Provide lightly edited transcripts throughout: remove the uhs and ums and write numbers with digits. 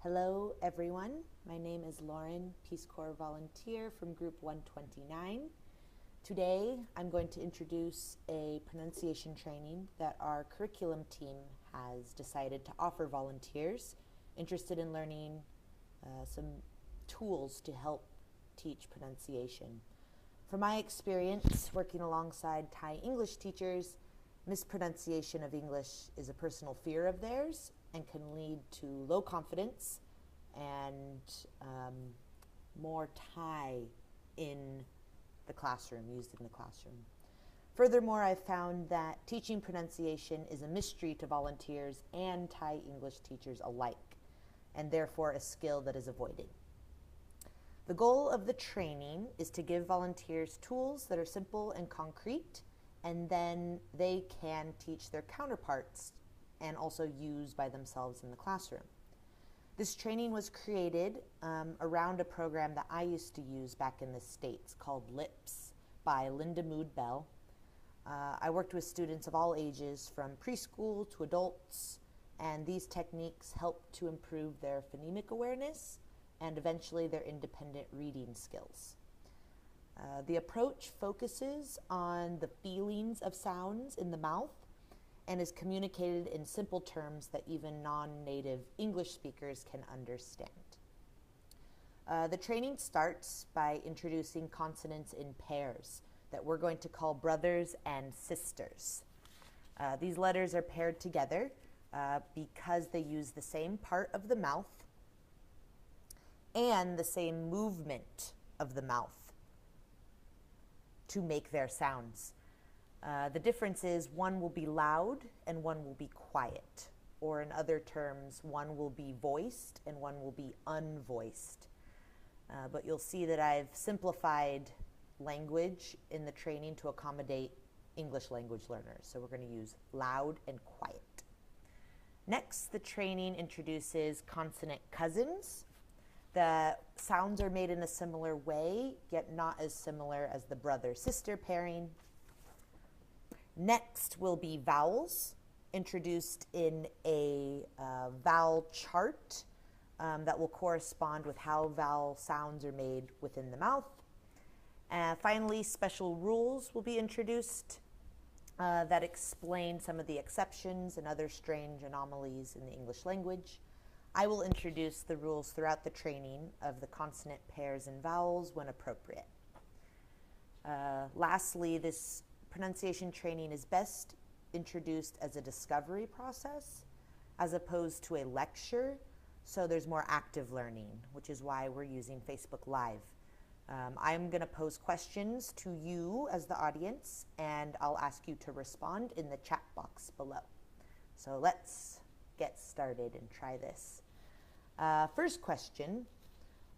Hello everyone, my name is Lauren, Peace Corps volunteer from Group 129. Today I'm going to introduce a pronunciation training that our curriculum team has decided to offer volunteers interested in learning some tools to help teach pronunciation. From my experience working alongside Thai English teachers, mispronunciation of English is a personal fear of theirs and can lead to low confidence and more Thai in the classroom, used in the classroom. Furthermore, I've found that teaching pronunciation is a mystery to volunteers and Thai English teachers alike, and therefore a skill that is avoided. The goal of the training is to give volunteers tools that are simple and concrete, and then they can teach their counterparts and also use by themselves in the classroom. This training was created around a program that I used to use back in the States called LIPS by Linda Mood Bell. I worked with students of all ages from preschool to adults, and these techniques help to improve their phonemic awareness and eventually their independent reading skills. The approach focuses on the feelings of sounds in the mouth and is communicated in simple terms that even non-native English speakers can understand. The training starts by introducing consonants in pairs that we're going to call brothers and sisters. These letters are paired together because they use the same part of the mouth and the same movement of the mouth to make their sounds. The difference is one will be loud and one will be quiet, or in other terms, one will be voiced and one will be unvoiced. But you'll see that I've simplified language in the training to accommodate English language learners. So we're going to use loud and quiet. Next, the training introduces consonant cousins. The sounds are made in a similar way, yet not as similar as the brother-sister pairing. Next will be vowels, introduced in a vowel chart that will correspond with how vowel sounds are made within the mouth. Finally, special rules will be introduced that explain some of the exceptions and other strange anomalies in the English language. I will introduce the rules throughout the training of the consonant pairs and vowels when appropriate. Lastly, this pronunciation training is best introduced as a discovery process as opposed to a lecture, so there's more active learning, which is why we're using Facebook Live. I'm going to pose questions to you as the audience, and I'll ask you to respond in the chat box below. So let's get started and try this. First question,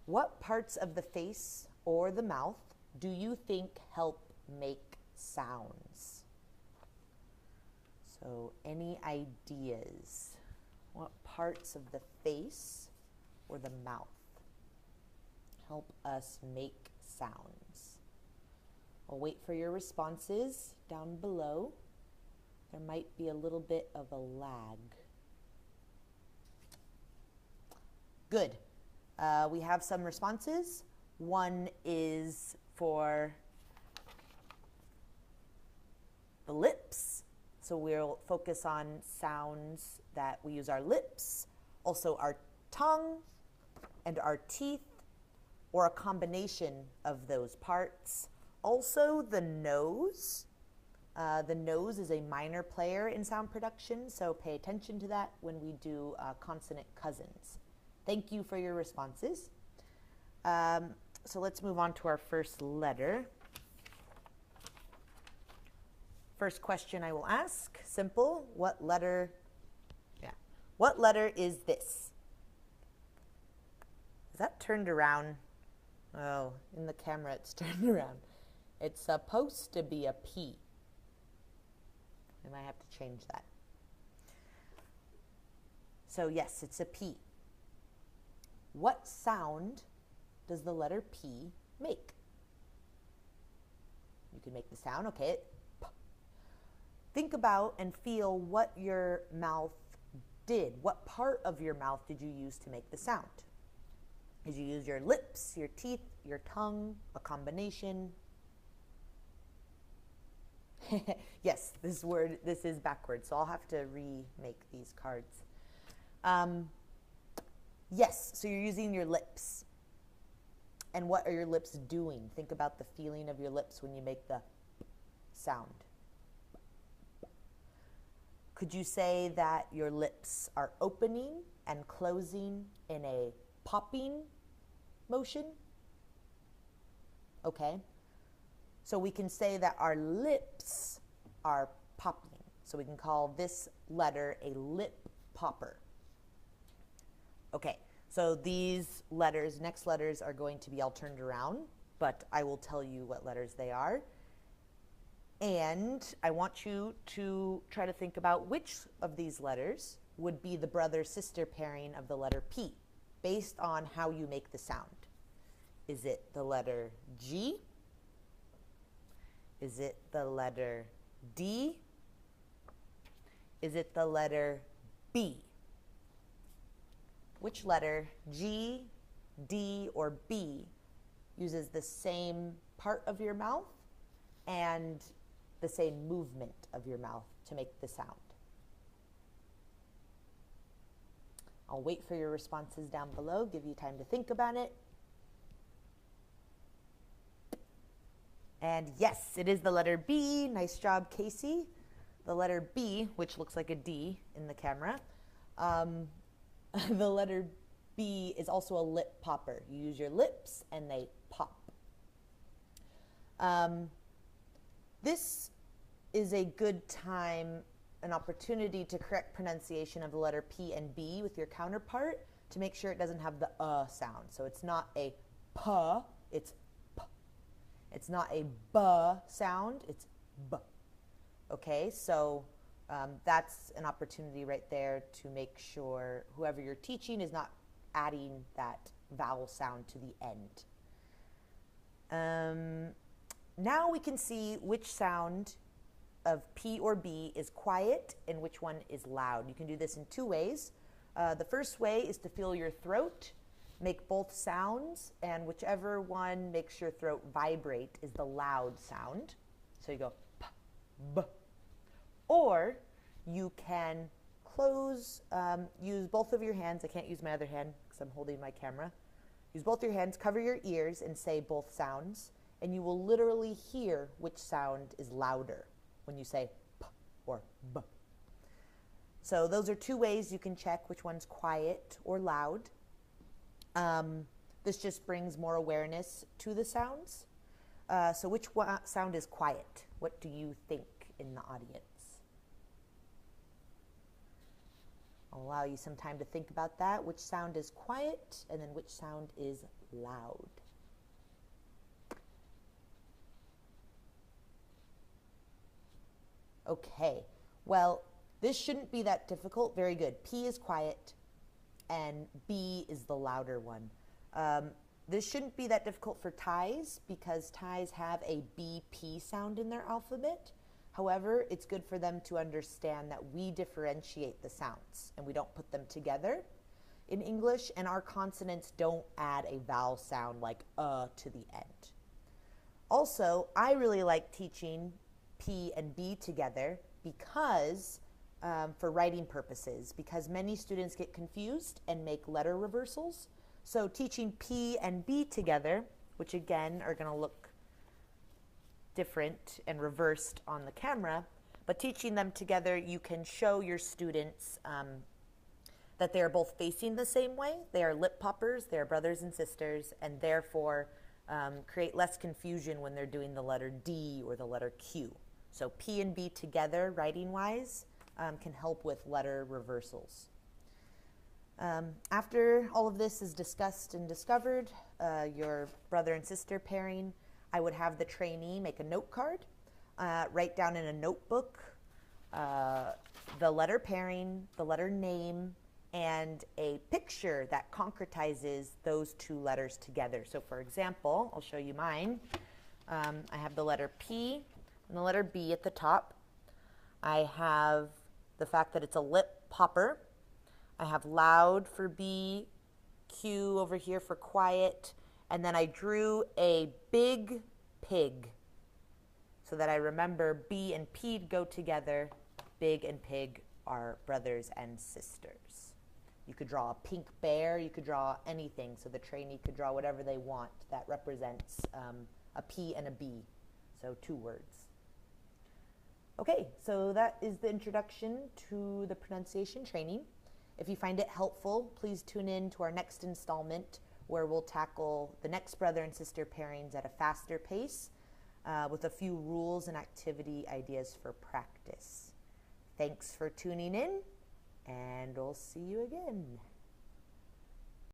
what parts of the face or the mouth do you think help make sounds? So any ideas? What parts of the face or the mouth help us make sounds? I'll wait for your responses down below. There might be a little bit of a lag. Good. We have some responses. One is for the lips, so we'll focus on sounds that we use our lips, also our tongue and our teeth, or a combination of those parts. Also the nose. The nose is a minor player in sound production, so pay attention to that when we do consonant cousins. Thank you for your responses. So let's move on to our first letter. First question I will ask, simple, what letter is this? Is that turned around? Oh, in the camera it's turned around. It's supposed to be a P. I might have to change that. So yes, it's a P. What sound does the letter P make? You can make the sound, okay. Think about and feel what your mouth did. What part of your mouth did you use to make the sound? Did you use your lips, your teeth, your tongue, a combination? Yes, this is backwards, so I'll have to remake these cards. Yes, so you're using your lips. And what are your lips doing? Think about the feeling of your lips when you make the sound. Could you say that your lips are opening and closing in a popping motion? Okay. So we can say that our lips are popping. So we can call this letter a lip popper. Okay. So these letters, next letters, are going to be all turned around, but I will tell you what letters they are. And I want you to try to think about which of these letters would be the brother-sister pairing of the letter P, based on how you make the sound. Is it the letter G? Is it the letter D? Is it the letter B? Which letter, G, D, or B, uses the same part of your mouth and the same movement of your mouth to make the sound? I'll wait for your responses down below, give you time to think about it. And yes, it is the letter B. Nice job, Casey. The letter B, which looks like a D in the camera, the letter B is also a lip popper. You use your lips and they pop. This is a good time, an opportunity to correct pronunciation of the letter P and B with your counterpart to make sure it doesn't have the sound. So it's not a P, it's P. It's not a B sound, it's B. Okay, so that's an opportunity right there to make sure whoever you're teaching is not adding that vowel sound to the end. Now we can see which sound of P or B is quiet and which one is loud. You can do this in two ways. The first way is to feel your throat, make both sounds, and whichever one makes your throat vibrate is the loud sound. So you go P, B. Or you can use both of your hands. I can't use my other hand because I'm holding my camera. Use both your hands, cover your ears, and say both sounds. And you will literally hear which sound is louder when you say P or B. So those are two ways you can check which one's quiet or loud. This just brings more awareness to the sounds. So which sound is quiet? What do you think in the audience? I'll allow you some time to think about that. Which sound is quiet and then which sound is loud? Okay, well, this shouldn't be that difficult. Very good. P is quiet and B is the louder one. This shouldn't be that difficult for Thais because Thais have a BP sound in their alphabet. However, it's good for them to understand that we differentiate the sounds and we don't put them together in English, and our consonants don't add a vowel sound like to the end. Also, I really like teaching P and B together because for writing purposes, because many students get confused and make letter reversals. So teaching P and B together, which again are going to look different and reversed on the camera, but teaching them together, you can show your students that they are both facing the same way. They are lip poppers, they are brothers and sisters, and therefore create less confusion when they're doing the letter D or the letter Q. So P and B together, writing-wise, can help with letter reversals. After all of this is discussed and discovered, your brother and sister pairing, I would have the trainee make a note card, write down in a notebook the letter pairing, the letter name, and a picture that concretizes those two letters together. So for example, I'll show you mine. I have the letter P and the letter B at the top. I have the fact that it's a lip popper, I have loud for B, Q over here for quiet, and then I drew a big pig so that I remember B and P go together. Big and pig are brothers and sisters. You could draw a pink bear, you could draw anything, so the trainee could draw whatever they want that represents a P and a B, so 2 words. Okay, so that is the introduction to the pronunciation training. If you find it helpful, please tune in to our next installment where we'll tackle the next brother and sister pairings at a faster pace with a few rules and activity ideas for practice. Thanks for tuning in, and we'll see you again.